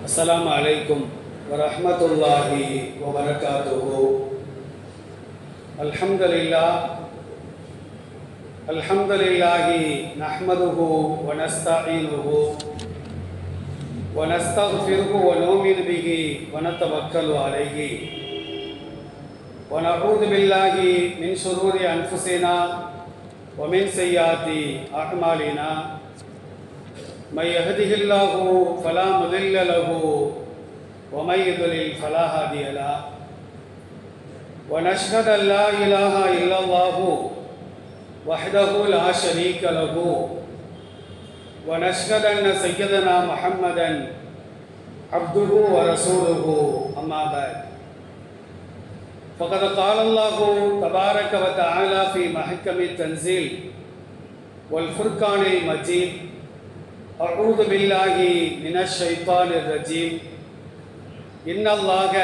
अस्सलामु अलैकुम वरहमतुल्लाहि वबरकातुहु। अल्हम्दुलिल्लाहि नहमदुहु व नस्तईनुहु व नस्तगफिरुहु व नुमिनु बिहि व नतवक्कलु अलैहि व नऊज़ु बिल्लाहि मिन शुरूरि अनफुसिना व मिन सय्यिआति अअमालिना। मैं यहदिहिल्लाहु फला मुदिल्ल लहु व मैं युद्लिल फला हादिय लहु व नशहदु अल्ला इलाहा इल्लल्लाहु वहदहु ला शरीक लहु व नशहदु अन्न सय्यदना मुहम्मदन अब्दुहु व रसूलुहु अम्मा बाद। फ़क़द क़ाल अल्लाहु तबारक व तआला फ़ी महकमित तंज़ील वल फ़ुरक़ानिल मजीद। अऊज़ु बिल्लाहि मिनश शैतानिर रजीम। इन्नल्लाह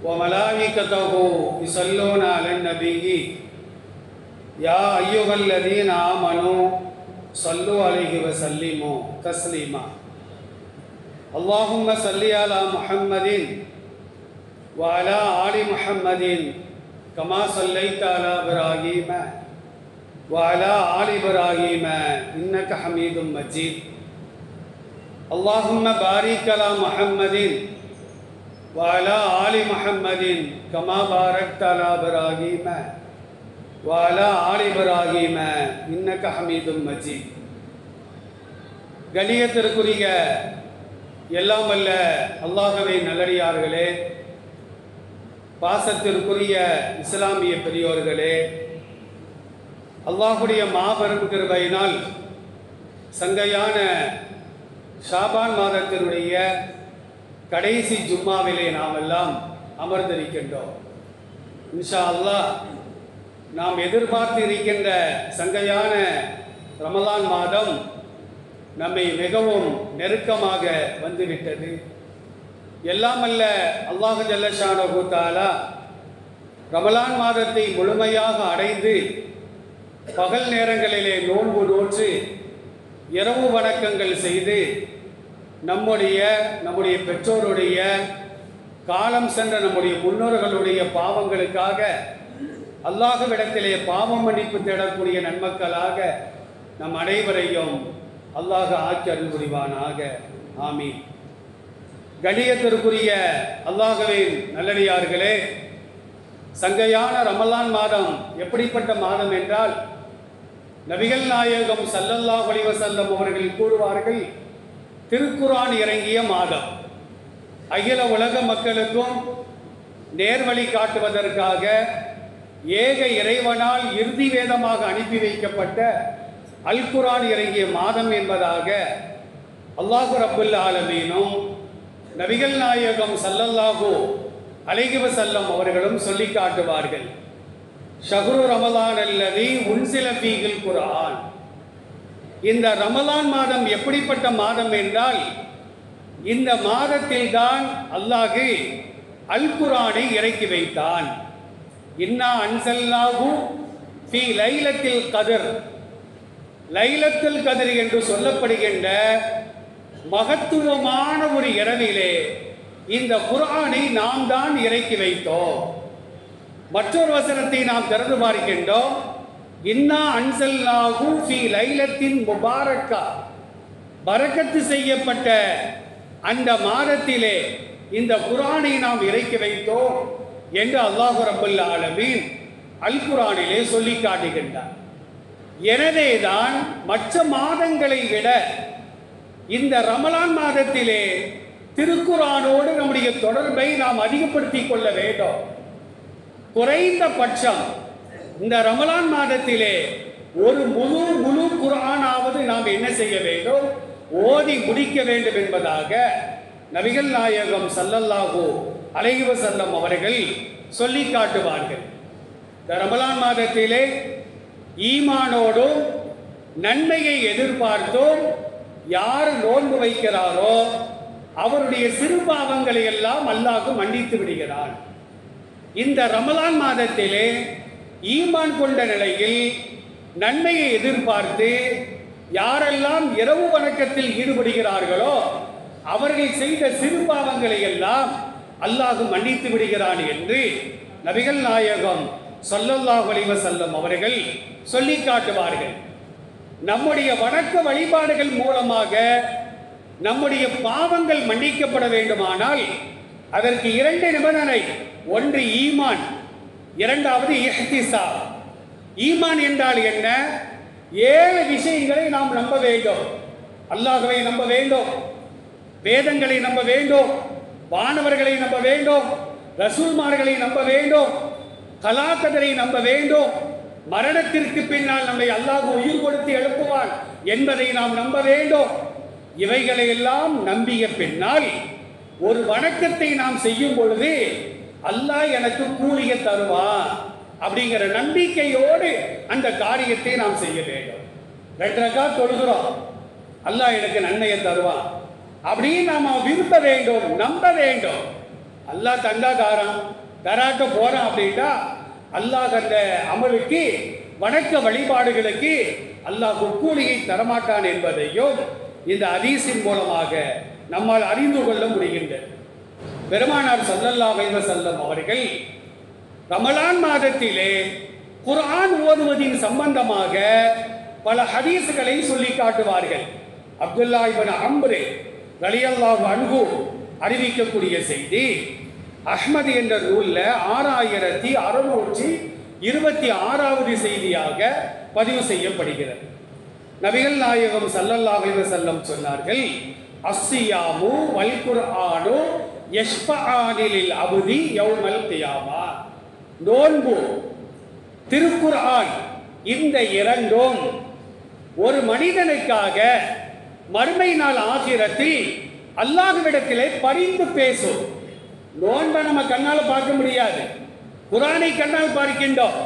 व मलाइकतहु युसल्लूना अलन नबी या अय्युहल्लज़ीना आमनू सल्लु अलैहि व सल्लिमू तस्लीमा। अल्लाहुम्मा सल्लि अला मुहम्मदिन व अला आलि मुहम्मदिन कमा सल्लैता अला इब्राहीम व अला आलि इब्राहीम इन्नका हमीदुम मजीद। अल्लाहुम्मा बारिक अला मुहम्मदिन व अला आलि मुहम्मदिन कमा बारकता अला इब्राहीम व अला आलि इब्राहीम इन्नका हमीदुम मजीद। கண்ணியத்திற்குரிய எல்லாம் வல்ல அல்லாஹ்வின் நல்லடியார்களே, பாசத்திற்குரிய இஸ்லாமிய பெரியோர்களே, அல்லாஹுடைய மாபெரும் கிருபையினால் சங்கையான ஷாபான் மாதத்தினுடைய கடைசி ஜும்மாவிலே நாம் எல்லாம் அமர்ந்திருக்கின்றோம். இன்ஷா அல்லாஹ் நாம் எதிர்பார்த்து இருக்கின்ற சங்கையான ரமலான் மாதம் நம்மை மிகவும் நெருக்கமாக வந்துவிட்டது. எல்லாமல்ல அல்லாஹ் ஜல்ல ஷானஹு தஆலா ரமலான் மாதத்தை முழுமையாக அடைந்து பகல் நேரங்களிலே நோன்பு நோற்று இரவு வணக்கங்கள் செய்து நம்முடைய பெற்றோருடைய காலம் சென்ற நம்முடைய முன்னோர்களுடைய பாவங்களுக்காக அல்லாஹ்விடத்திலே பாவம் மன்னிப்பு தேடக்கூடிய நன்மக்களாக நம் அனைவரையும் அல்லாஹ் ஆக்கி அருள் புரிவானாக. ஆமீன். கண்ணியத்திற்குரிய அல்லாஹ்வின் நல்லடியார்களே, சங்கையான ரமலான் மாதம் எப்படிப்பட்ட மாதம் என்றால், நபிகள் நாயகம் ஸல்லல்லாஹு அலைஹி வஸல்லம் அவர்கள் கூறுவார்கள், திருக்குர்ஆன் இறங்கிய மாதம். அகில உலக மக்களுக்கும் நேர்வழி காட்டுவதற்காக ஏக இறைவனால் இறுதி வேதமாக அனுப்பி வைக்கப்பட்ட அல் குர்ஆன் இறங்கிய மாதம் என்பதாக அல்லாஹ் ரப்புல் ஆலமீனும் நபிகள் நாயகம் ஸல்லல்லாஹு அலைஹி வஸல்லம் அவர்களும் சொல்லி காட்டுவார்கள். ஷஹ்ரு ரமலான் அல்லதி உன்சில ஃபீஹில் குர்ஆன். இந்த ரமலான் மாதம் எப்படிப்பட்ட மாதம் என்றால், இந்த மாதத்தில் தான் அல்லாஹ் அல் குர்ஆனை இறக்கி வைத்தான். இன்னா அன்சல்னாஹு ஃபீ லைலத்தில் கத்ர். லைலத்துல் கத்ர் என்று சொல்லப்படுகின்ற மகத்துவமான ஒரு இரவிலே இந்த குர்ஆனை நாம் தான் இறக்கி வைத்தோம். மற்றொரு வசனத்தை நாம் திறந்து பார்க்கின்றோம். இன்னா அன்சல்னாஹு ஃபீ லைலத்தின் முபாரக்கா. பரக்கத்து செய்யப்பட்ட அந்த மாதத்திலே இந்த குர்ஆனை நாம் இறக்கி வைத்தோம் என்று அல்லாஹ் ரப்புல் ஆலமீன் அல் குர்ஆனிலே சொல்லி காட்டுகின்றார். எனவேதான் மற்ற மாதங்களை விட இந்த ரமலான் மாதத்திலே திருக்குர்ஆனோடு நம்முடைய தொடர்பை நாம் அதிகப்படுத்திக் கொள்ள வேண்டும். குறைந்த பட்சம் இந்த ரமலான் மாதத்திலே ஒரு முழு குர்ஆனாவது நாம் என்ன செய்ய வேண்டும், ஓதி முடிக்க வேண்டும் என்பதாக நபிகள் நாயகம் ஸல்லல்லாஹு அலைஹி வஸல்லம் அவர்கள் சொல்லி காட்டுவார்கள். இந்த ரமலான் மாதத்திலே ஈமானோடும் நன்மையை எதிர்பார்த்தோம் யார் நோன்பு வைக்கிறாரோ அவருடைய சிறு பாவங்களை எல்லாம் அல்லாஹ் மன்னித்து விடுகிறான். இந்த ரமலான் மாதத்திலே ஈமான் கொண்ட நிலையில் நன்மையை எதிர்பார்த்து யாரெல்லாம் இரவு வணக்கத்தில் ஈடுபடுகிறார்களோ அவர்கள் செய்த சிறு பாவங்களை எல்லாம் அல்லாஹ் மன்னித்து விடுகிறான் என்று நபிகள் நாயகம் ஸல்லல்லாஹு அலைஹி வஸல்லம் அவர்கள் சொல்லி காட்டுவார்கள். நம்முடைய வணக்க வழிபாடுகள் மூலமாக நம்முடைய பாவங்கள் மன்னிக்கப்பட வேண்டுமானால் அதற்கு இரண்டு நிபந்தனை. ஒன்று ஈமான், இரண்டாவது இஹ்திசாப். ஈமான் என்றால் என்ன? 7 விஷயங்களை நாம் நம்ப வேண்டும். அல்லாஹ்வை நம்ப வேண்டும், வேதங்களை நம்ப வேண்டும், வானவர்களை நம்ப வேண்டும், ரசூல்மார்களை நம்ப வேண்டும், கலாக்கதரை நம்ப வேண்டும், மரணத்திற்கு பின்னால் நம்மை அல்லாஹ் உயிர் கொடுத்து எழுப்புவான் என்பதை நாம் நம்ப வேண்டும். இவைகளை எல்லாம் நம்பிய பின்னால் ஒரு வணக்கத்தை நாம் செய்யும் பொழுது அல்லாஹ் எனக்கு கூலியை தருவான் அப்படிங்கிற நம்பிக்கையோடு அந்த காரியத்தை நாம் செய்ய வேண்டும். 2 ரக்காத் தொழுகிறோம், அல்லாஹ் எனக்கு நன்மையை தருவான் அப்படின்னு நாம் விரும்ப வேண்டும், நம்ப வேண்டும். அல்லாஹ் தந்தா தராக்க போறான் அப்படின்னா அல்லாஹ் அந்த அமலுக்கு வணக்க வழிபாடுகளுக்கு அல்லாஹ் கூலியை தரமாட்டான் என்பதையும் இந்த ஹதீஸின் மூலமாக நம்மால் அறிந்து கொள்ள முடிகின்றது. பெருமானார் ஸல்லல்லாஹு அலைஹி வஸல்லம் அவர்கள் ரமலான் மாதத்திலே குர்ஆன் ஓதுவதின் சம்பந்தமாக பல ஹதீஸ்களை சொல்லி காட்டுவார்கள். அப்துல்லா இப்னு அம்ர் ரலியல்லாஹு அன்ஹு அறிவிக்கக்கூடிய செய்தி அஹ்மத் என்ற நூல்ல 6626வது செய்தியாக பதிவு செய்யப்படுகிறது. நபிகள் நாயகம் ஸல்லல்லாஹு அலைஹி வஸல்லம் சொன்னார்கள், அஸ்ஸியாமு வல் குர்ஆனு யஷ்ஃபஆனில் அப்தி யௌமல் கியாமா. நோன்பு, திருக்குர்ஆன், இந்த இரண்டும் ஒரு மனிதனுக்காக மறுமை நாள் ஆகிரத்தில் அல்லாஹ்விடத்திலே பரிந்து பேசும். நோன்பை நம்ம கண்ணால் பார்க்க முடியாது, குர்ஆனை கண்ணால் பார்க்கின்றோம்.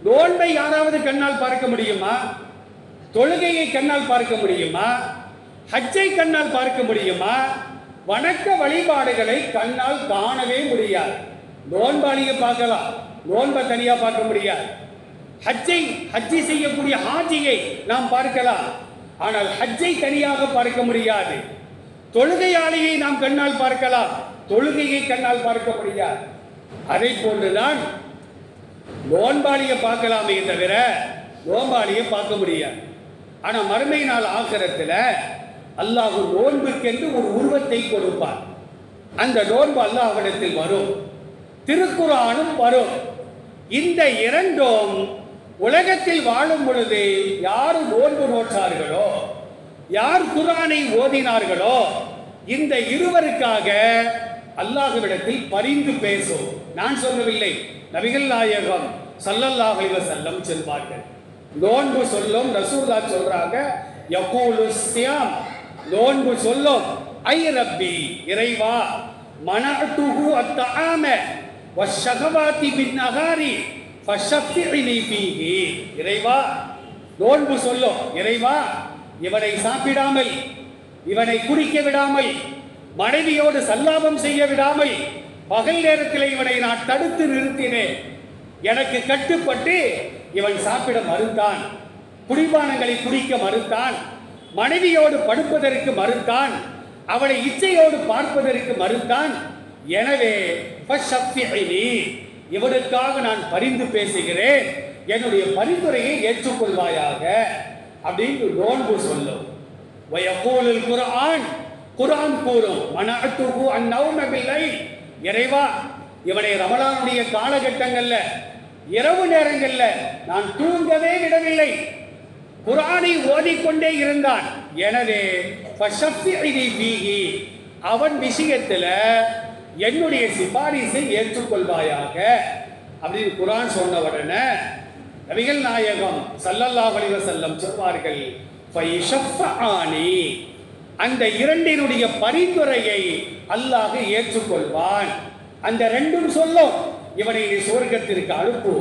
நோன்பை யாராவது கண்ணால் பார்க்க முடியுமா? தொழுகையை கண்ணால் பார்க்க முடியுமா? ஹஜ்ஜை கண்ணால் பார்க்க முடியுமா? வணக்க வழிபாடுகளை கண்ணால் காணவே முடியாது. நோன்பாளியை பார்க்கலாம், நோன்பை தனியா பார்க்க முடியாது. ஹஜ்ஜை செய்யக்கூடிய ஹாஜியை நாம் பார்க்கலாம், ஆனால் ஹஜ்ஜை தனியாக பார்க்க முடியாது. தொழுகையாளியை நாம் கண்ணால் பார்க்கலாம், தொழுகையை கண்ணால் பார்க்க முடியாது. அதை போன்றுதான் நோன்பாளியை பார்க்கலாமே தவிர நோன்பாளியை பார்க்க முடியாது. ஆனா மறுமை நாள் ஆகிரத்தில் அல்லாஹ் நோன்புக்கென்று ஒரு உருவத்தை கொடுப்பார். அந்த நோன்பு அல்லாஹ்விடத்தில் வரும், திருக்குர்ஆனும் வரும். இந்த இரண்டும் உலகத்தில் வாழும் பொழுது யார் நோன்பு நோற்றார்களோ, யார் குர்ஆனை ஓதினார்களோ, இந்த இருவருக்காக அல்லாஹ்விடத்தில் பரிந்து பேசும். நான் சொல்லவில்லை, நபிகள் நாயகம் ஸல்லல்லாஹு அலைஹி வஸல்லம் சொல்வார்கள். நோன்பு சொல்லும், ரசூலுல்லாஹ் சொல்றாங்க, யகூலு ஸியாம், நோன்பு சொல்லும், ஐ ரப்பி, இறைவா, மனஅதுஹு அத்ஆம வஷ்ஷகவாதி பின்னஹாரி ஃபஷஃபிஇனி ஃபீஹி. இறைவா, நோன்பு சொல்லும், இறைவா, இவனை சாப்பிடாமல், இவனை குடிக்க விடாமல், மனைவியோடு சல்லாபம் செய்ய விடாமல், பகல் நேரத்தில் இவனை நான் தடுத்து நிறுத்தினேன். எனக்கு கட்டுப்பட்டு இவன் சாப்பிட மறுத்தான், குடிபானங்களை குடிக்க மறுத்தான், மனைவியோடு படுப்பதற்கு மறுத்தான், அவளை இச்சையோடு பார்ப்பதற்கு மறுத்தான். எனவே இவனுக்காக நான் பரிந்து பேசுகிறேன், என்னுடைய பரிந்துரையை ஏற்றுக்கொள்வாயாக அப்படின்னு நோன்பு சொல்லும். வயகூலுல் குர்ஆன், குர்ஆன் கூறும், மனஅதுஹு அன்-நௌம பில்-லைல், இறைவா, இவனை ரமலானுடைய காலகட்டங்கள்ல இரவு நேரங்கள்ல நான் தூங்கவே விடவில்லை, குர்ஆனை ஓதிக்கொண்டே இருந்தான். எனவே ஃபஷஃபிஇனி ஃபீஹி, அவன் விஷயத்தில் என்னுடைய சிபாரிசை ஏற்றுக்கொள்வாயாக அப்படின்னு குர்ஆன் சொன்ன உடனே நபிகள் நாயகம் ஸல்லல்லாஹு அலைஹி வஸல்லம் சொல்வார்கள், ஃபயஷஃபஆனி, அந்த இரண்டினுடைய பரிந்துரையை அல்லாஹ் ஏற்றுக்கொள்வான். அந்த ரெண்டும் சொல்லும், இவனை சுவர்க்கத்திற்கு அனுப்பு.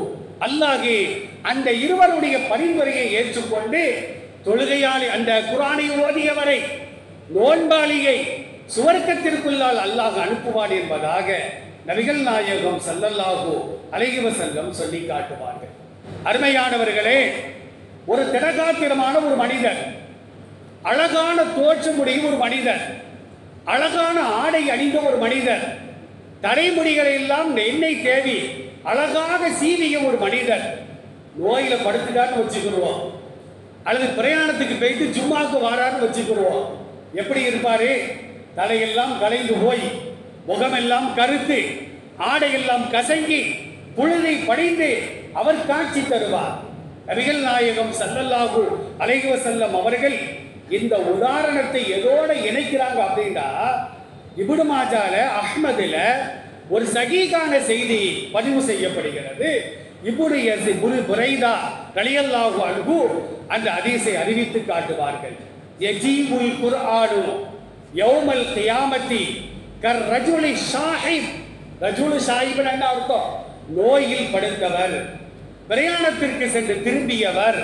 அல்லாஹ் அந்த இருவருடைய பரிந்துரையை ஏற்றுக்கொண்டு தொழுகையாளி, அந்த குர்ஆனை ஓதியவரை, நோன்பாளியை சுவர்க்கத்திற்குள்ளால் அல்லாஹ் அனுப்புவான் என்பதாக நபிகள் நாயகம் ஸல்லல்லாஹு அலைஹி வஸல்லம் சொல்லி காட்டுவார்கள். அருமையானவர்களே, ஒரு திடகாத்திரமான ஒரு மனிதர், அழகான தோற்றமுடைய ஒரு மனிதர், அழகான ஆடை அணிந்த ஒரு மனிதர், தலைமுடிகளை எல்லாம் எண்ணெய் தேவி அழகாக சீவிய ஒரு மனிதர் நோயில படுத்துட்டான்னு வச்சுக்கிடுவோம், அல்லது பிரயாணத்துக்கு போயிட்டு ஜும்மாவுக்கு வாரான்னு வச்சுக்கிடுவோம். எப்படி இருப்பாரு? தலையெல்லாம் கலைந்து போய், முகமெல்லாம் கருத்து, ஆடையெல்லாம் கசங்கி, புழுதை படிந்து அவர் காட்சி தருவார். நபிகள் நாயகம் ஸல்லல்லாஹு அலைஹி வஸல்லம் அவர்கள் இந்த உதாரணத்தை எதோட இணைக்கிறாங்க அப்படின்னா, இப்னு மாஜால, அஹ்மதுல ஒரு சஹீஹான செய்தி பதிவு செய்யப்படுகிறது. இப்னு புரைதா ரலியல்லாஹு அன்ஹு அந்த ஹதீஸை அறிவித்து காட்டுவார்கள். யஜீபுல் குர்ஆனு யௌமல் கியாமத்தி கர் ரஜுலி ஷாஹிப். ரஜுலு ஷாஹிப்னா என்ன அர்த்தம்? நோயில் படுத்தவர், பிரயாணத்திற்கு சென்று திரும்பியவர்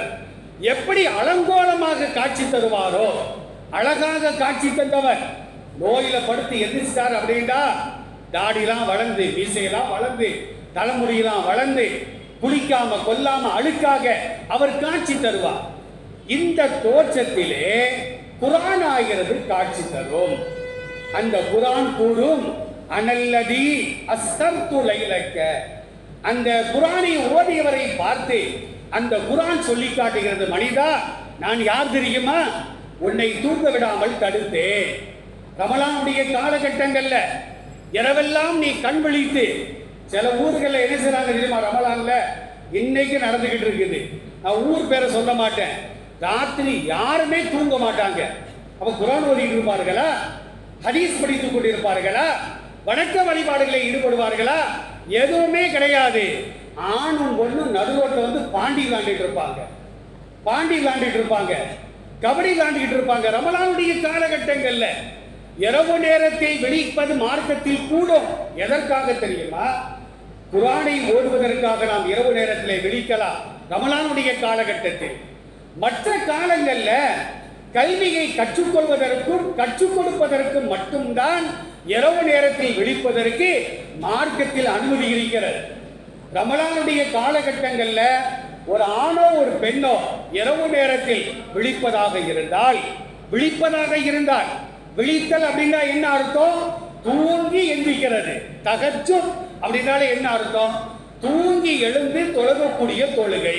எப்படி அலங்கோலமாக காட்சி தருவாரோ, அழகாக காட்சி தந்தவர் நோயில படுத்து எந்திரிச்சிட்டார் அப்படின்னா, தாடிலாம் வளர்ந்து, மீசையெல்லாம் வளர்ந்து, தலைமுடியெல்லாம் வளர்ந்து, குளிக்காம கொல்லாம அழுக்காக அவர் காட்சி தருவார். இந்த தோற்றத்திலே குர்ஆன் ஆகிறது காட்சி தரும். அந்த குர்ஆன் கூறும், அனல்லதி அஸ்தர்து லைலக்க. அந்த குர்ஆனை ஓதியவரை பார்த்து அந்த குர்ஆன் சொல்லி காட்டுகிறது, மனிதா நான் யார் தெரியுமா? உன்னை தூங்க விடாமல் தடுத்தேன். ரமலானுடைய காலகட்டங்கள்ல இரவெல்லாம் நீ கண் விழித்து, சில ஊர்களில் என்ன செய்றாங்க தெரியுமா? ரமலான்ல இன்னைக்கு நடந்துகிட்டு இருக்குது. நான் ஊர் பேரை சொல்ல மாட்டேன். ராத்திரி யாருமே தூங்க மாட்டாங்க. அப்ப குர்ஆன் ஓதிட்டு இருப்பார்களா? ஹதீஸ் படித்துக் கொண்டிருப்பார்களா? வணக்க வழிபாடுகளில் ஈடுபடுவார்களா? எதுவுமே கிடையாது. ஆணும் பொண்ணும் நடுரோட்டில் வந்து பாண்டி விளாண்டுட்டு இருப்பாங்க, பாண்டி விளாண்டுட்டு இருப்பாங்க, கபடி விளாண்டுட்டு இருப்பாங்க. ரமலானுடைய காலகட்டங்கள்ல இரவு நேரத்தை விழிப்பது மார்க்கத்தில் கூடும். எதற்காக தெரியுமா? குர்ஆனை ஓதுவதற்காக நாம் இரவு நேரத்தில் விழிக்கலாம் ரமலானுடைய காலகட்டத்தில். மற்ற காலங்கள்ல கல்வியை கற்றுக்கொள்வதற்கும் கற்றுக் கொடுப்பதற்கும் மட்டும்தான் இரவு நேரத்தில் விழிப்பதற்கு மார்க்கத்தில் அனுமதி இருக்கிறது. ரமலானுடைய காலகட்டங்கள்ல ஒரு ஆணோ ஒரு பெண்ணோ இரவு நேரத்தில் விழிப்பதாக இருந்தால், விழித்தல் அப்படின்னா என்ன அர்த்தம்? தூங்கி எந்திரிக்கிறது. தஹஜ்ஜுத் அப்படின்னாலே என்ன அர்த்தம்? தூங்கி எழுந்து தொழுகக்கூடிய தொழுகை.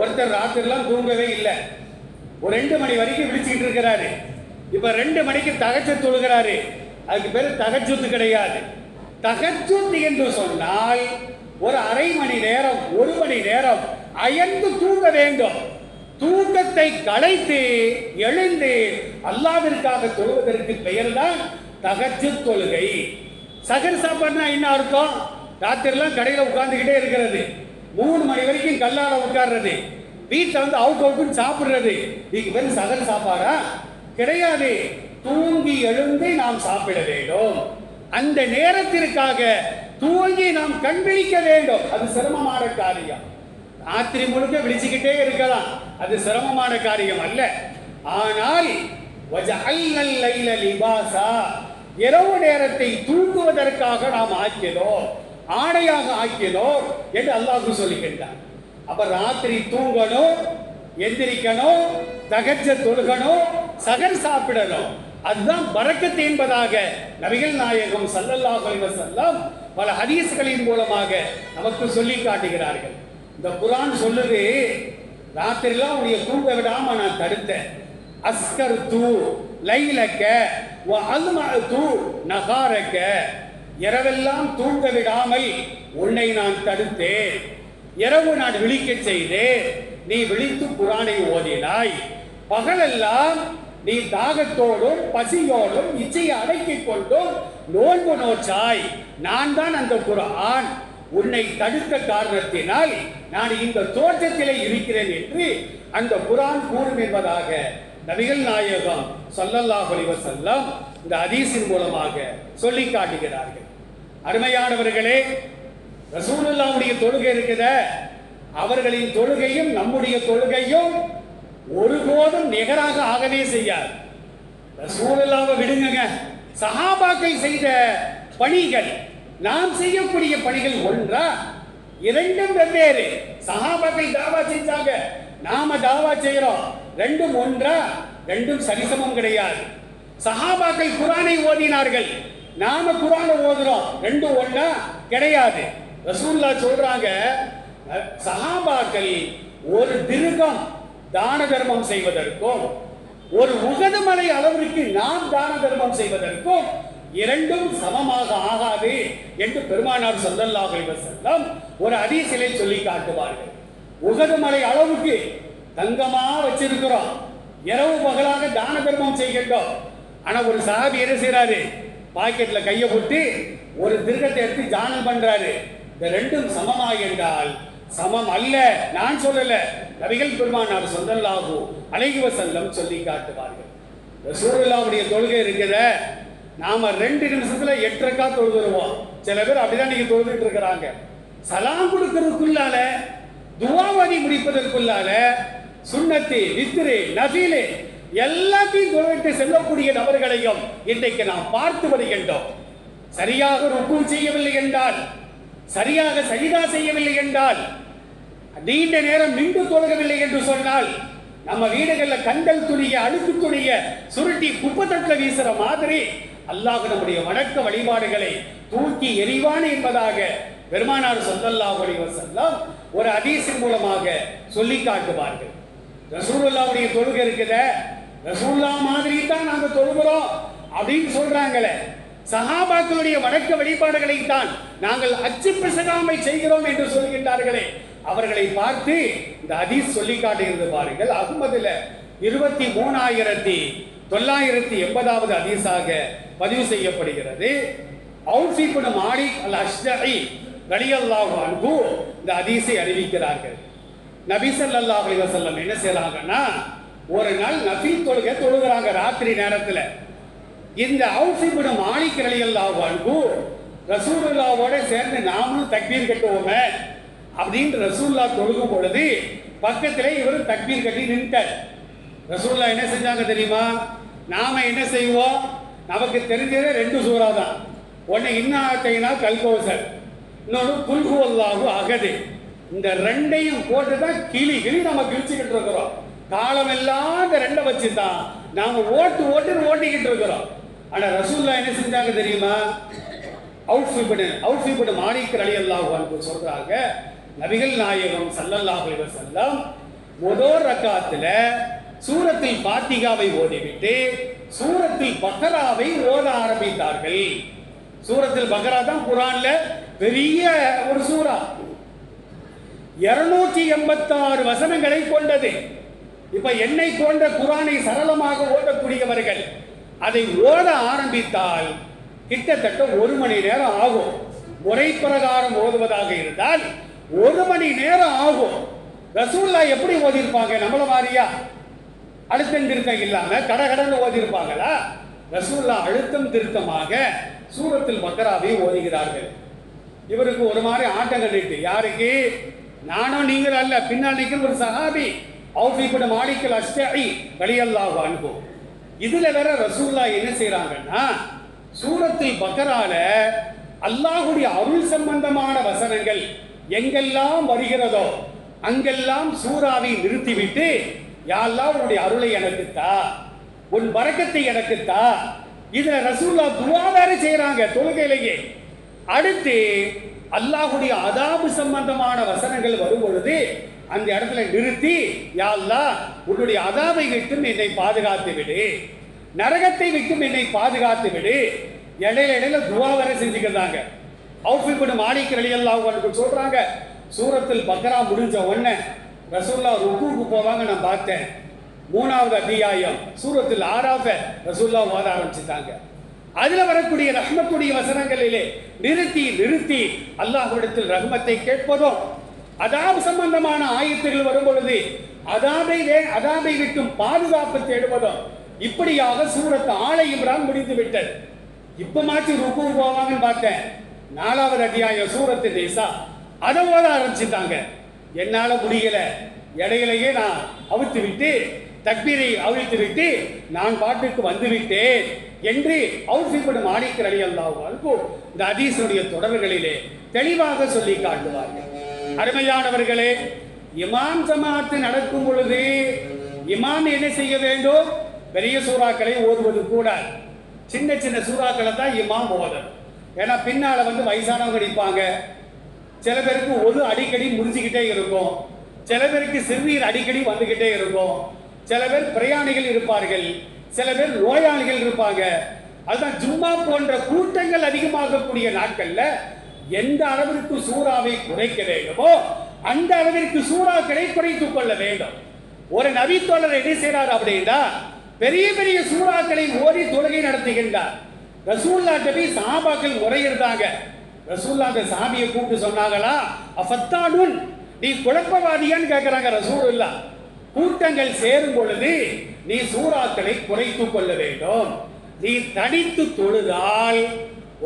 ஒருத்தர் ராத்திரிலாம் தூங்கவே இல்லை, ஒரு 2 மணி வரைக்கும் விழிச்சுக்கிட்டு இருக்கிறாரு. இப்ப 2 மணிக்கு தஹஜ்ஜுத் தொழுகிறாரு. அதுக்கு பேரு தஹஜ்ஜுத் கிடையாது. தஹஜ்ஜுத் என்று சொன்னால் ஒரு அரை மணி நேரம், 1 மணி நேரம் அயர்ந்து தூங்க வேண்டும். தூக்கத்தை களைத்து எழுந்து அல்லாஹ்விற்காக தொழுவதற்கு பெயர்தான் தஹஜ்ஜுத் தொழுகை. சகர் சாப்பாடுனா என்ன அர்த்தம்? ராத்திரிலாம் கடையில் உட்கார்ந்துக்கிட்டே இருக்கிறது, 3 மணி வரைக்கும் கல்லால உட்கார்றது, வீட்டில் வந்து அவுக்குன்னு சாப்பிடுறது. இதுக்கு பேர் சகர் சாப்பாடா? கிடையாது. தூங்கி எழுந்து நாம் சாப்பிட வேண்டும். அந்த நேரத்திற்காக தூங்கி நாம் கண் விழிக்க வேண்டும். அது சிரமமான காரியம். ராத்திரி முழுக்க விழிச்சுக்கிட்டே இருக்கலாம், அது சிரமமான காரியம் அல்ல. ஆனால் வஜஅல்னல் லைல லிபாஸா, இரவு நேரத்தை தூங்குவதற்காக நாம் ஆக்கினோம், ஆடையாக ஆக்கினோம் என்று அல்லாஹ் சொல்லுகின்றார். அப்ப ராத்திரி தூங்கணும், எந்திரிக்கணும், தஹஜ்ஜுத் தொழுகணும், சகர் சாப்பிடணும். அதுதான் பரக்கத் என்பதாக நபிகள் நாயகம் ஸல்லல்லாஹு அலைஹி வஸல்லம் பல ஹதீஸ்களின் மூலமாக நமக்கு சொல்லி காட்டுகிறார்கள். இந்த குர்ஆன் சொல்லுது, ராத்திரிலாம் உன்னை தூங்க விடாம நான் தடுத்தேன். அஸ்கர்து லைலக வ அல்மஅது நஹாரக. இரவெல்லாம் தூங்க விடாமல் உன்னை நான் தடுத்தேன், இரவு நான் விழிக்க செய்தேன். நீ விழித்து குர்ஆனை ஓதினாய். பகலெல்லாம் நீ தாகத்தோடும் பசியோடும் இச்சையை அடக்கிக் கொண்டும் நோன்பு நோச்சாய். நான் தான் அந்த குர்ஆன் உன்னை தடுத்த காரணத்தினால் நான் இந்த தோற்றத்திலே இருக்கிறேன் என்று அந்த குர்ஆன் கூறும் என்பதாக நபிகள் நாயகம் ஸல்லல்லாஹு அலைஹி வஸல்லம் இந்த ஹதீஸின் மூலமாக சொல்லி காட்டுகிறார்கள். அருமையானவர்களே, ரசூலுல்லாஹ்வுடைய தொழுகை இருக்குதே, அவர்களின் தொழுகையும் நம்முடைய தொழுகையும் ஒருபோதும் நிகராக ஆகவே செய்யாது. ரசூலுல்லாஹ்வை விடுங்க, சஹாபாக்கள் செய்த பணிகள் நாம் செய்யக்கூடிய பணிகள் ஒன்றா? இரண்டும் வெவ்வேறு. சஹாபாக்கள் தாவா செஞ்சாங்க, நாம தாவா செய்யறோம். ரெண்டும் ஒன்றா? ரெண்டும் சரிசமம் கிடையாது. சஹாபாக்கள் குர்ஆனை ஓதினார்கள், நாம குர்ஆனை ஓதுறோம், ரெண்டும் ஒண்ணா கிடையாது. ரசூலுல்லாஹ் சொல்றாங்க, சஹாபாக்கள் ஒரு திருகம் தான தர்மம் செய்வதற்கும் ஒரு உகது மலை அளவிற்கு நாம் தான தர்மம் செய்வதற்கும் இரண்டும் சமமாக ஆகாது என்று பெருமானார் ஸல்லல்லாஹு அலைஹி வஸல்லம் ஒரு ஹதீஸிலே சொல்லி காட்டுவார்கள். உகது மலை அளவுக்கு தங்கமா வச்சிருக்கிறோம், இரவு பகலாக தான தர்மம் செய்கின்றோம். ஆனா ஒரு சஹாபி என்ன செய்யறாரு, பாக்கெட்ல கையை போட்டு ஒரு திருகத்தை எடுத்து தானம் பண்றாரு. இந்த ரெண்டும் சமமா என்றால் சமம் அல்ல. நான் சொல்லல, நபிகள் பெருமானார் ஸல்லல்லாஹு அலைஹி வஸல்லம் சொல்லி காட்டுவார்கள். ரசூலுல்லாஹ்வுடைய தொழுகை இருக்குத, நாம 2 நிமிஷத்துல 8 ரக்காத் தொழுதுருவோம். சில பேர் அப்படிதான் நீங்க தொழுதுட்டு இருக்கிறாங்க. சலாம் கொடுக்கிறதுக்குள்ளால, துஆவதி முடிப்பதற்குள்ளால சுன்னத்து, வித்ரு, நஃபில் எல்லாத்தையும் தொழுவிட்டு செல்லக்கூடிய நபர்களையும் இன்றைக்கு நாம் பார்த்து வருகின்றோம். சரியாக ருக்கு செய்யவில்லை என்றால், சரியாக சஜிதா செய்யவில்லை என்றால், நீண்ட நேரம் நின்று தொழுகவில்லை என்று சொன்னால், நம்ம வீடுகளில் கண்டல் துணிய, அழுக்கு துணிய சுருட்டி குப்பத்தட்டில் வீசுற மாதிரி அல்லாஹ் நம்முடைய வணக்க வழிபாடுகளை தூக்கி எறிவான் என்பதாக பெருமானார் ஸல்லல்லாஹு அலைஹி வஸல்லம் ஒரு ஹதீஸின் மூலமாக சொல்லி காட்டுவார்கள். ரசூலுல்லாஹ்வுடைய தொழுகை இருக்குதே, ரசூலுல்லாஹ் மாதிரி தான் நாங்க தொழுகிறோம் அப்படின்னு சொல்றாங்களே, சஹாபாக்களுடைய வணக்க வழிபாடுகளை தான் நாங்கள் அச்சு பிசகாமை செய்கிறோம் என்று சொல்கின்றார்களே, அவர்களை பார்த்து இந்த ஹதீஸ் சொல்லி காட்டுகிறது பாருங்கள். அஹ்மதுல 23,980வது ஹதீஸாக பதிவு செய்யப்படுகிறது. ஔஃப் இப்னு மாலிக் அல்-அஷ்ஜஇ ரலியல்லாஹு அன்ஹு இந்த ஹதீஸை அறிவிக்கிறார்கள். நபி ஸல்லல்லாஹு அலைஹி வஸல்லம் என்ன செய்றாங்கன்னா, ஒரு நாள் நஃபில் தொழுகை தொழுகிறாங்க ராத்திரி நேரத்தில். இந்த ஔஃப் இப்னு மாலிக் ரலியல்லாஹு அன்ஹு ரசூலுல்லாஹ்வோட சேர்ந்து நாமளும் தக்பீர் கட்டுவோமே அப்படின்னு ரசூலுல்லாஹ் தொழுகும் பொழுது பக்கத்திலே இவர் தக்பீர் கட்டி நின்றார். ரசூலுல்லாஹ் என்ன செஞ்சாங்க தெரியுமா? நாம என்ன செய்வோம், நமக்கு தெரிஞ்சதே 2 சூரா தான். ஒன்று இன்னாத்தைனா கல்கோசர், இன்னொன்று குல் ஹுவல்லாஹு அஹத். இந்த 2ஐயும் போட்டு தான் கிளி நம்ம கிழிச்சுக்கிட்டு இருக்கிறோம். காலம் எல்லாம் இந்த 2 வச்சு தான் நாம ஓட்டிக்கிட்டு இருக்கிறோம். ஆனா ரசூலுல்லாஹ் என்ன செஞ்சாங்க தெரியுமா? ஔஃப் இப்னு மாலிக் ரலியல்லாஹு அன்ஹு சொல்றாங்க, நபிகள் நாயகம் ஸல்லல்லாஹு அலைஹி வஸல்லம் முதல் ரக்காத்துல சூரத்துல் ஃபாத்திஹாவை ஓதிவிட்டு சூரத்துல் பக்ராவை ஓத ஆரம்பித்தார்கள். சூரத்துல் பக்ரா தான் குர்ஆன்ல பெரிய ஒரு சூரா, 286 வசனங்களை கொண்டது. இப்ப என்னை போன்ற குர்ஆனை சரளமாக ஓதக்கூடியவர்கள் அதை ஓத ஆரம்பித்தால் கிட்டத்தட்ட 1 மணி நேரம் ஆகும். முறை பிரகாரம் ஓதுவதாக இருந்தால் 1 மணி நேரம் ஆகும். ரசூலுல்லாஹ் எப்படி ஓதிருப்பாங்க? நம்மள மாதிரியா அழுத்தம் திருத்தம் இல்லாம கடகடன்னு ஓதிருப்பாங்களா? ரசூலுல்லாஹ் அழுத்தம் திருத்தமாக சூரத்துல் பக்ராவை ஓதுகிறார்கள். இவருக்கு ஒரு மாதிரி ஆட்டம் கண்டிட்டு, யாருக்கு? நானும் நீங்கள் அல்ல, பின்னால் நிற்கிற ஒரு சஹாபி ஔஃப் இப்னு மாலிக் அல்-அஷ்ஜஇ ரலியல்லாஹு அன்ஹு. இதுல வேற ரசூலுல்லாஹ் என்ன செய்றாங்கன்னா, சூரத்துல் பக்ரால அல்லாஹ்வுடைய அருள் சம்பந்தமான வசனங்கள் எங்கெல்லாம் வருகிறதோ அங்கெல்லாம் சூராவை நிறுத்திவிட்டு, யா அல்லாஹ் உன்னுடைய அருளை எனக்கு தா, உன் பரக்கத்தை எனக்கு தா. இதுல ரசூலுல்லாஹ் துஆ வேற செய்றாங்க தொழுகையிலேயே. அடுத்து அல்லாஹ்வுடைய அதாபு சம்பந்தமான வசனங்கள் வரும் பொழுது அந்த இடத்துல நிறுத்தி, யா அல்லாஹ் உன்னுடைய அதாபை விட்டும் என்னை பாதுகாத்து விடு, நரகத்தை விட்டும் என்னை பாதுகாத்து விடு. இடையில துஆ வேற செஞ்சுக்கிறாங்க. ஔஃப் இப்னு மாலிக் ரலியல்லாஹு அன்ஹு சொல்றாங்க, சூரத்துல் பக்ரா முடிஞ்ச உடனே ரசூலுல்லாஹ் ருக்குக்கு போவாங்க. நான் பார்த்தேன். 3வது அத்தியாயம் சூரத்துல் ஆராஃப ரசூலுல்லாஹ் ஓத ஆரம்பிச்சிட்டாங்க. அதுல வரக்கூடிய ரஹ்மத்துடைய வசனங்களிலே நிறுத்தி அல்லாஹ்விடத்தில் ரஹ்மத்தை கேட்பதும், அதாப் சம்பந்தமான ஆயத்துகள் வரும் பொழுது அதாபை விட்டும் பாதுகாப்பு தேடுவதும், இப்படியாக சூரத் ஆல இம்ரான் முடிந்து விட்டது. இப்ப மாற்றி ருக்கு போவாங்கன்னு பார்த்தேன். 4வது அத்தியாயம் சூரத்து நிசா அதை ஓத ஆரம்பிச்சுட்டாங்க. என்னால முடியல, இடையிலேயே நான் அவிழ்த்து விட்டு தக்பீரை அவிழ்த்து விட்டு நான் பாட்டுக்கு வந்து விட்டேன் என்று ஔஃப் இப்னு மாலிக் ரலியல்லாஹு அன்ஹு இந்த ஹதீஸுடைய தொடர்களிலே தெளிவாக சொல்லி காட்டுவார்கள். அருமையானவர்களே, இமாம் ஜமாத் நடக்கும் பொழுது இமாம் என்ன செய்ய வேண்டும்? பெரிய சூறாக்களை ஓதுவது கூட சின்ன சின்ன சூறாக்களை தான் இமாம் ஓதணும். ஏன்னா பின்னால வயசானவங்க நிற்பாங்க. சில பேருக்கு ஒது அடிக்கடி முடிஞ்சுக்கிட்டே இருக்கும், சில பேருக்கு சிறுநீர் அடிக்கடி வந்துகிட்டே இருக்கும், சில பேர் பிரயாணிகள் இருப்பார்கள், சில பேர் நோயாளிகள் இருப்பாங்க. அதுதான் ஜும்மா போன்ற கூட்டங்கள் அதிகமாகக்கூடிய நாட்கள்ல எந்த அளவிற்கு சூறாவை குறைக்க வேண்டுமோ அந்த அளவிற்கு சூறாக்களை குறைத்துக் கொள்ள வேண்டும். ஒரு நபித்தோழர் என்ன செய்றார் அப்படின்னா, பெரிய பெரிய சூறாக்களை ஓதி தொழுகை நடத்துகின்றார். ரசூலுல்லாஹ் நபி சஹாபாக்கள் முறையிட்டாங்க. ரசூலுல்லாஹ் அந்த சஹாபியை கூப்பிட்டு சொன்னாங்களா, அஃபத்தானுன், நீ குழப்பவாதியான்னு கேட்கிறாங்க ரசூலுல்லாஹ். கூட்டங்கள் சேரும் பொழுது நீ சூறாக்களை குறைத்துக் கொள்ள வேண்டும். நீ தனித்து தொழுதால்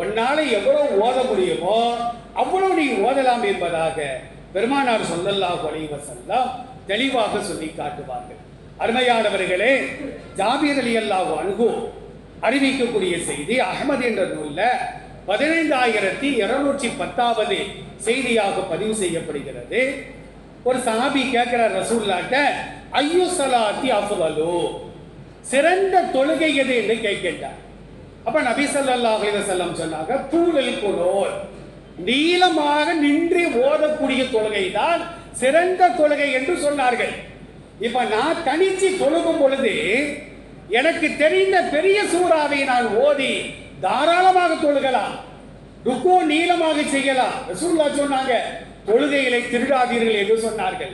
உன்னால எவ்வளவு ஓத முடியுமோ அவ்வளவு நீ ஓதலாம் என்பதாக பெருமானார் ஸல்லல்லாஹு அலைஹி வஸல்லம் தெளிவாக சொல்லி காட்டுவார்கள். அருமையானவர்களே, ஜாபீர் ரலியல்லாஹு அன்ஹு அறிவிக்கக்கூடிய செய்தி அஹ்மத் என்ற நூல்ல 15210வது செய்தியாக பதிவு செய்யப்படுகிறது. ஒரு சஹாபி கேட்கிறார் ரசூலுல்லாஹ்ட்ட, ஐயு ஸலாத்தி அஃதலு, சிறந்த தொழுகை எது என்று கேட்கின்றார். அப்ப நபி ஸல்லல்லாஹு அலைஹி வஸல்லம் சொன்னாங்க, தூலல் குனூத், நீளமாக நின்று ஓதக்கூடிய தொழுகை தான் சிறந்த தொழுகை என்று சொன்னார்கள். இப்ப நான் தனிச்சு தொழுகும் பொழுது எனக்கு தெரிந்த பெரிய சூறாவை நான் ஓதி தாராளமாக தொழுகலாம், ருக்கு நீளமாக செய்யலாம். ரசூலுல்லாஹ் சொன்னாங்க, தொழுகைகளை திருடாதீர்கள் என்று சொன்னார்கள்.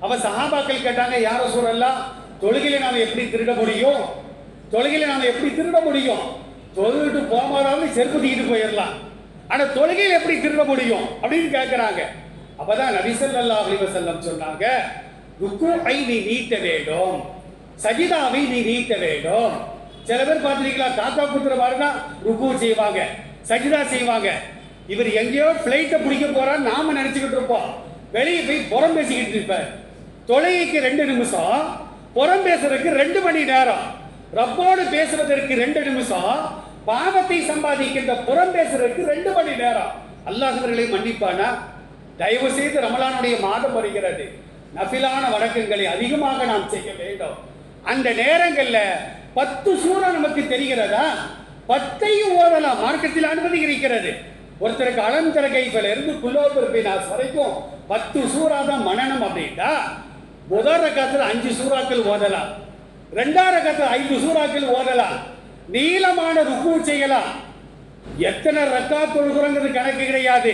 அவ சஹாபாக்கள் கேட்டாங்க, யார் ரசூலல்லாஹ், தொழுகையில நாம எப்படி திருட முடியும்? தொழுகையில நாம எப்படி திருட முடியும்? தொழுகிட்டு போகும்போதாவது செருப்பு தூக்கிட்டு போயிடலாம், ஆனா தொழுகையில் எப்படி திருட முடியும் அப்படின்னு கேட்கிறாங்க. அப்பதான் நபி ஸல்லல்லாஹு அலைஹி வஸல்லம் சொன்னாங்க, ருக்குஐ நீ நீட்ட வேண்டும், சஜிதாவை நீ நீட்ட வேண்டும். சில பேர் பார்த்துருக்கீங்களா, காக்கா குத்துற மாதிரிதான் ருக்கு செய்வாங்க, சஜிதா செய்வாங்க. இவர் எங்கேயோ பிளைட்டை பிடிக்க போறான்னு நாம நினைச்சுக்கிட்டு இருப்போம், வெளியே போய் புறம் பேசிக்கிட்டு இருப்பார். தொழுகைக்கு 2 நிமிஷம், புறம் பேசுறதுக்கு 2 மணி நேரம், ரப்போடு பேசுவதற்கு 2 நிமிஷம், பாவத்தை சம்பாதிக்கின்ற புறம் பேசுறதுக்கு 2 மணி நேரம். அல்லாஹ் இவர்களை மன்னிப்பானா? தயவு செய்து ரமலானுடைய மாதம் வருகிறது, நஃபிலான வணக்கங்களை அதிகமாக நாம் செய்ய வேண்டும். அந்த நேரங்கள்ல 10 சூறா நமக்கு தெரிகிறதா, 10ஐயும் ஓதலாம், மார்க்கத்தில் அனுமதி இருக்கிறது. ஒருத்தருக்கு அலம் தர கைஃபில் இருந்து குல்லோபினாஸ் வரைக்கும் 10 சூறா தான் மனனம் அப்படின்னா, முதல் ரக்காத்துல 5 சூறாக்கள் ஓதலாம், 2ஆம் ரக்காத்துல 5 சூறாக்கள் ஓதலாம், நீளமான ருக்கு செய்யலாம். எத்தனை ரக்காத் தொழுகிறோங்கிறது கணக்கு கிடையாது.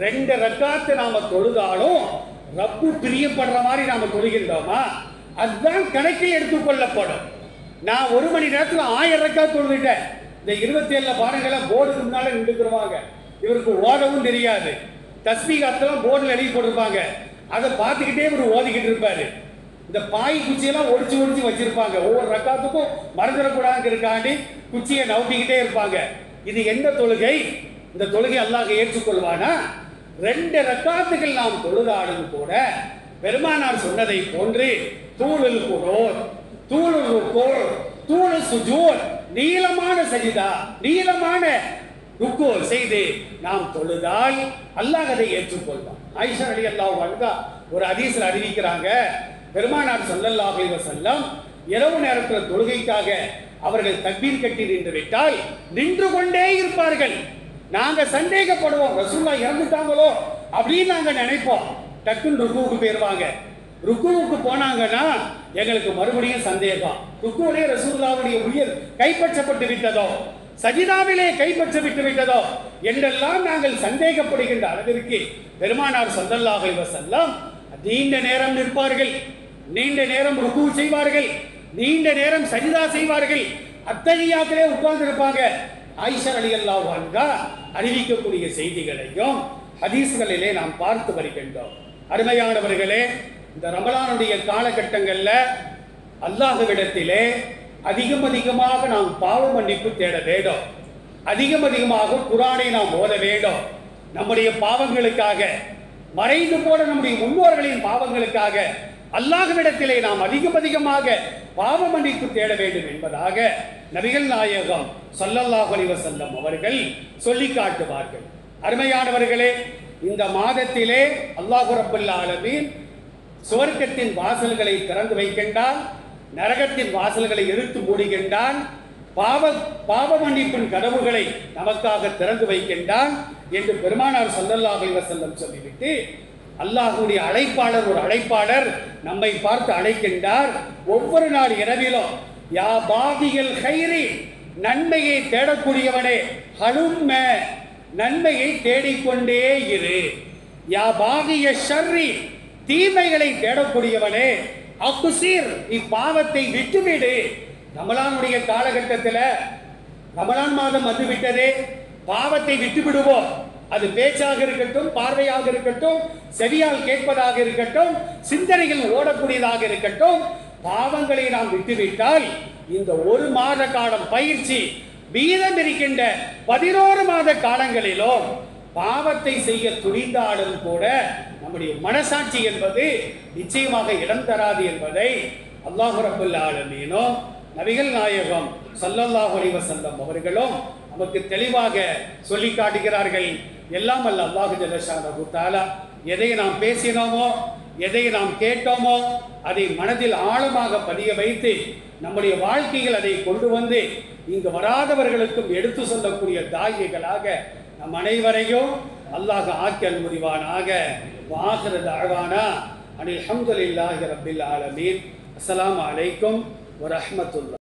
2 ரக்காத்து நாம தொழுதாலும் ரப்பு பிரியப்படுற மாதிரி நாம தொழுகின்றோமா, அதுதான் கணக்கில் எடுத்துக்கொள்ளப்படும். நான் 1 மணி நேரத்தில் 1000 ரக்காத் தொழுதுட்டேன். இந்த 27 பாருங்கள போர்டுக்கு முன்னால நின்றுக்குருவாங்க, இவருக்கு ஓதவும் தெரியாது, தஸ்பீகாத்தெல்லாம் போர்டில் எழுதி போட்டிருப்பாங்க, அதை பார்த்துக்கிட்டே இவர் ஓதிக்கிட்டு இருப்பாரு. இந்த பாய் குச்சியெல்லாம் ஒடிச்சு ஒடிச்சு வச்சிருப்பாங்க, ஒவ்வொரு ரக்காத்துக்கும் மறந்துடக்கூடாதுங்கிறதுக்காண்டி குச்சியை நவுட்டிக்கிட்டே இருப்பாங்க. இது என்ன தொழுகை? இந்த தொழுகை அல்லாஹ் ஏற்றுக்கொள்வானா? 2 ரக்காத்துகள் நாம் தொழுதாலும் கூட பெருமானார் சொன்னதை போன்று தூளுல் குனூத், தூளுல் ருக்கு, தூளுல் சுஜூத், நீளமான சஜிதா, நீளமான ருக்கு செய்து நாம் தொழுதால் அல்லாஹ் அதை ஏற்றுக்கொள்வான். ஆயிஷா ரலியல்லாஹு அன்ஹா ஒரு ஹதீஸ்ல அறிவிக்கிறாங்க, பெருமானார் ஸல்லல்லாஹு அலைஹி வஸல்லம் இரவு நேரத்தில் தொழுகைக்காக அவர்கள் தக்பீர் கட்டி நின்று விட்டால் நின்று கொண்டே இருப்பார்கள். நாங்க சந்தேகப்படுவோம், ரசூலுல்லாஹ் இறந்துட்டாங்களோ அப்படின்னு நாங்க நினைப்போம். டக்குன்னு ருக்குவுக்கு போயிருவாங்க. ருக்குவுக்கு போனாங்கன்னா எங்களுக்கு மறுபடியும் சந்தேகம், ருக்குவிலே ரசூலுல்லாஹ்வுடைய உயிர் கைப்பற்றப்பட்டு விட்டதோ, சஜிதாவிலே கைப்பற்றப்பட்டு விட்டதோ என்றெல்லாம் நாங்கள் சந்தேகப்படுகின்ற அளவிற்கு பெருமானார் ஸல்லல்லாஹு அலைஹி வஸல்லம் நீண்ட நேரம் நிற்பார்கள், நீண்ட நேரம் ருக்கு செய்வார்கள், நீண்ட நேரம் சஜிதா செய்வார்கள், அத்தஹியாத்திலே உட்கார்ந்து இருப்பாங்க. ஆயிஷா ரலியல்லாஹு அன்ஹா அறிவிக்கக்கூடிய செய்திகளையும் ஹதீஸ்களிலே நாம் பார்த்து வருகின்றோம். அருமையானவர்களே, இந்த ரமலானுடைய காலகட்டங்கள்ல அல்லாஹ்விடத்திலே அதிகமாக நாம் பாவ மன்னிப்பு தேட வேண்டும், அதிகமாக குர்ஆனை நாம் ஓத வேண்டும். நம்முடைய பாவங்களுக்காக, மறைந்து போன நம்முடைய முன்னோர்களின் பாவங்களுக்காக அல்லாஹ்விடத்திலே நாம் அதிகமாக பாவ மன்னிப்பு தேட வேண்டும் என்பதாக நபிகள் நாயகம் ஸல்லல்லாஹு அலைஹி வஸல்லம் அவர்கள் சொல்லி காட்டுவார்கள். அருமையானவர்களே, இந்த மாதத்திலே அல்லாஹ் ரப்பல் ஆலமீன் சுவர்க்கத்தின் வாசல்களை திறந்து வைக்கின்றார். நரகத்தின் வாசல்களை எடுத்து மூடுகின்றான், பாவ மன்னிப்பின் கதவுகளை நமக்காக திறந்து வைக்கின்றான் என்று பெருமானார் ஸல்லல்லாஹு அலைஹி வஸல்லம் சொல்லிவிட்டு, அல்லாஹ்வுடைய அழைப்பாளர் ஒரு அழைப்பாளர் நம்மை பார்த்து அழைக்கின்றார். ஒவ்வொரு நாள் இரவிலும் யா பாகியல் கைரி, நன்மையை தேடக்கூடியவனே, ஹலும்ம, நன்மையை தேடிக்கொண்டே இரு. யா பாகிய ஷர்ரி, தீமைகளை தேடக்கூடியவனே, அக்ஸிர், இப்பாவத்தை விட்டுவிடு. ரமலானுடைய காலகட்டத்தில் ரமலான் மாதம் வந்துவிட்டதே, பாவத்தை விட்டு விடுவோம். அது பேச்சாக இருக்கட்டும், பார்வையாக இருக்கட்டும், செவியால் கேட்பதாக இருக்கட்டும், சிந்தனைகள் ஓடக்கூடியதாக இருக்கட்டும், பாவங்களை நாம் விட்டுவிட்டால் இந்த ஒரு மாத காலம் பயிற்சி மீதம் இருக்கின்ற 11 மாத காலங்களிலும் பாவத்தை செய்ய துணிந்தாலும் கூட நம்முடைய மனசாட்சி என்பது நிச்சயமாக இடம் தராது என்பதை அல்லாஹ் ரப்பல் ஆலமீனும் நபிகள் நாயகம் ஸல்லல்லாஹு அலைஹி வஸல்லம் அவர்களும் நமக்கு தெளிவாக சொல்லி காட்டுகிறார்கள். எல்லாம் அல்ல அல்லாஹ் ஜல்ல ஷானஹு தஆலா எதை நாம் பேசினோமோ, எதை நாம் கேட்டோமோ அதை மனதில் ஆழமாக பதிய வைத்து நம்முடைய வாழ்க்கையில் அதை கொண்டு வந்து இங்கு வராதவர்களுக்கும் எடுத்து சொல்லக்கூடிய தாயிகளாக நம் அனைவரையும் அல்லாஹ் ஆக்கல் முடிவானாக. வாஹிரு தஅவானா அனில் ஹம்துலில்லாஹி ரப்பில் ஆலமீன். அஸ்ஸலாமு அலைக்கும் வரஹ்மத்துல்லாஹ்.